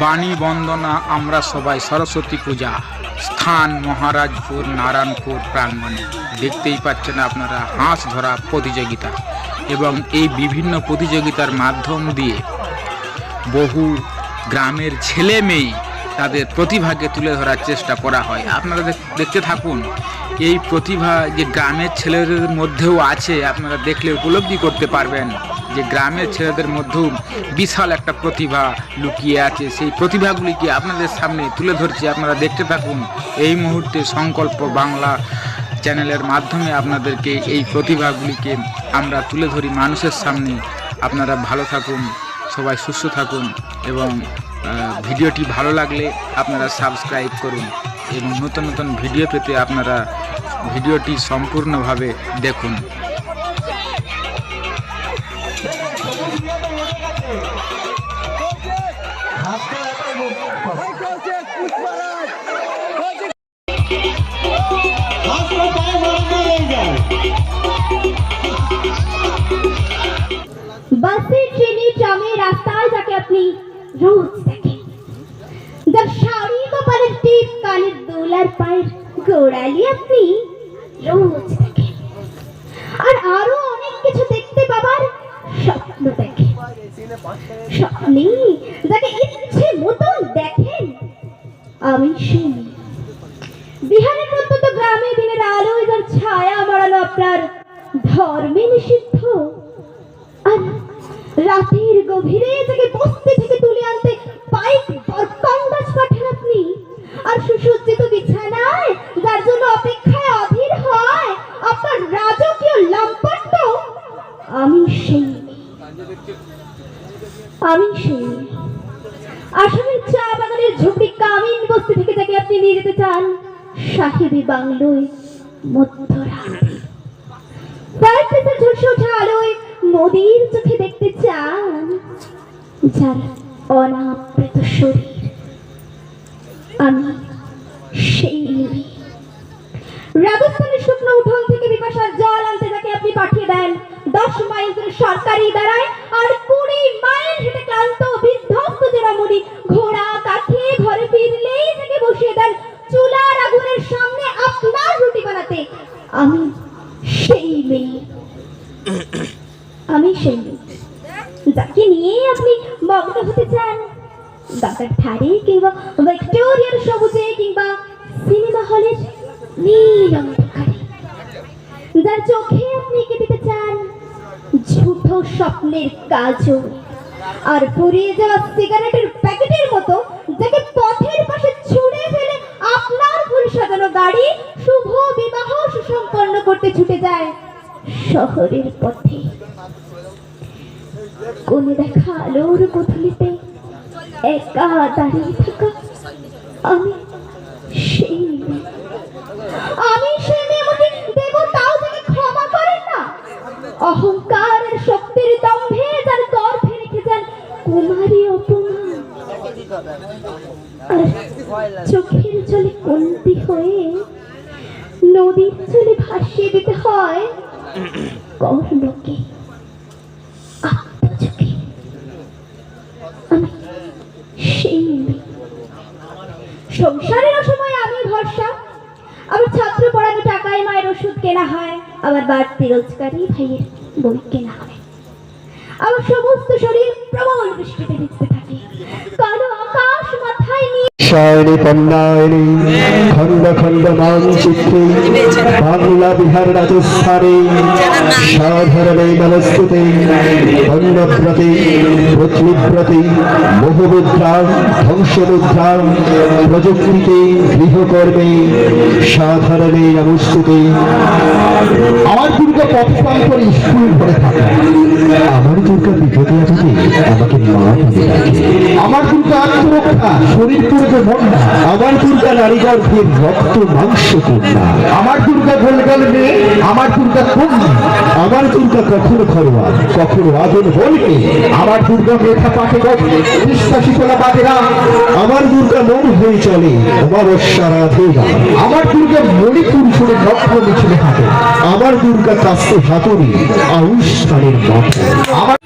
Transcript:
বাণী বন্দনা আমরা সবাই সরস্বতী পূজা, স্থান মহারাজপুর নারায়ণপুর প্রাঙ্গণে। দেখতেই পাচ্ছেন আপনারা হাঁস ধরা প্রতিযোগিতা, এবং এই বিভিন্ন প্রতিযোগিতার মাধ্যম দিয়ে বহু গ্রামের ছেলে মেয়ে তাদের প্রতিভাকে তুলে ধরার চেষ্টা করা হয়। আপনারা দেখতে থাকুন। এই প্রতিভা যে গ্রামের ছেলেদের মধ্যেও আছে, আপনারা দেখলে উপলব্ধি করতে পারবেন যে গ্রামের ছেলেদের মধ্যেও বিশাল একটা প্রতিভা লুকিয়ে আছে। সেই প্রতিভাগুলিকে আপনাদের সামনে তুলে ধরছি, আপনারা দেখতে থাকুন। এই মুহূর্তে সংকল্প বাংলা চ্যানেলের মাধ্যমে আপনাদেরকে এই প্রতিভাগুলিকে আমরা তুলে ধরি মানুষের সামনে। আপনারা ভালো থাকুন, সবাই সুস্থ থাকুন, এবং ভিডিওটি ভালো লাগলে আপনারা সাবস্ক্রাইব করুন, এবং নতুন নতুন ভিডিও পেতে আপনারা ভিডিওটি সম্পূর্ণভাবে দেখুন। বাসে, ট্রেনে, ট্রামে, রাস্তায় যাকে আপনি রোজ দেখেন, যার শাড়ি কপালের টিপ, কানের দুল আর পায়ের গোড়ালি আপনি রোজ দেখেন, আর আরো অনেক কিছু দেখতে পাবার স্বপ্ন দেখেন। স্বপ্নে যাকে ইচ্ছে মতন দেখেন, আমি সেই বিহারের প্রত্যন্ত গ্রামে দিনের আলোয় যার ছায়া মারানো আপনার ধর্মে নিষিদ্ধ, আর রাতের গভীরে যাকে বস্তি থেকে তুলে আনতে পাইক কংগাছ পাঠান আপনি, আর সুসজ্জিত বিছানায় যার জন্য অপেক্ষায় অধীর হয় আপনার রাজকীয় লাম্পট্য, আমি সেই আসামের চা বাগানের ঝুপড়ি কামিন বস্তি থেকে যাকে আপনি নিয়ে যেতে চান সাহেবী বাংলোয় মধ্যরাতে, ফায়ারপ্লেসের ঝলসে ওঠা আলোয় নদীর চোখে দেখতে চান যার অনাবৃত শরীর, আমি সেই রাজস্থানের শুকনো উঠোন থেকে বিপাশার জল আনতে যাকে আপনি পাঠিয়ে দেন 10 মাইল দূরে সরকারি দাঁড়ায়, আর 20 মাইল হেঁটে ক্লান্ত বিধ্বস্ত জেরামুড়ি ঘোড়া কাঠে ঘরে ফিরলেই যাকে বসিয়ে দেন চুলার আগুনের সামনে আপনার রুটি বানাতে, আমি সেই মেয়ে। যাকে নিয়ে আপনি মগ্ন হতে চান গঙ্গার ধারে, কিংবা ভিক্টোরিয়ার সবুজে, কিংবা সিনেমা হলের নীল অন্ধকারে, যার চোখে আপনি এঁকে দিতে চান ঝুঠো স্বপ্নের কাজল, আর পুড়িয়ে যাওয়া সিগারেটের প্যাকেটের মতো যাকে পথের পাশে ছুঁড়ে ফেলে আপনার ফুল সাজানো গাড়ি শুভ বিবাহ সুসম্পন্ন করতে ছুটে যায় শহরের পথে। কোনে দেখা আলোর কোঠলিতে একা দাঁড়িয়ে থাকা আমি সেই মেয়ে। আমাকে দেবতাও যাকে ক্ষমা করেন না, অহংকার আর শক্তির দম্ভে যার গর্ভে রেখে যান কুমারী অপমান, আর চোখের জলে কন্তি হয়ে নদীর জলে ভাসিয়ে দিতে হয় কর্ণকে আত্মযোগে। আমি সেই সংসারের অসময়ে আমি ভরসা, আমার ছাত্র পড়ানো টাকায় মায়ের ওষুধ কেনা হয়, আমার বাড়তি রোজগারি ভাইয়ের বই কেনা হয়, আমার সমস্ত শরীর প্রবল বৃষ্টিতে ভিজতে থাকে, কালো আকাশ মাথায় নিয়ে শায়নি পন্নায়নি খন্ড খন্ড মানচিত্রে বাংলা বিহার রাজস্থানে সাধারণে নমস্তুতে অন্নব্রতে পৃথিবীব্রতে মোহমুদ্রা ধ্বংসমুদ্রা প্রযুক্তিতে গৃহকর্মে সাধারণে নমস্তুতে। আমার দুর্গা পথপান করে স্কুল পড়ে থাকে, আমার দুর্গা বিপদে আছে আমাকে মা বলে ডাকে, আমার দুর্গা আত্মরক্ষা শরীর পুরো মন্ডা, আমার দুর্গা নারী গর্ভের রক্ত মাংস কন্যা, আমার দুর্গা গোলগাল মেয়ে, আমার দুর্গা কন্যা, আমার দুর্গা কখনো ঘরোয়া কখনো আগুন বলবে, আমার দুর্গা মেধা পাঠে গল্পে বিশ্বাসী তোলা বাদেরা, আমার দুর্গা মন হয়ে চলে অমাবস্যা রাধেরা, আমার দুর্গা মণিপুর শুনে লক্ষ্য মিছিলে হাঁটে, আমার দুর্গা কাস্তে হাতুড়ি আউশ স্থানের মাঠে, আমার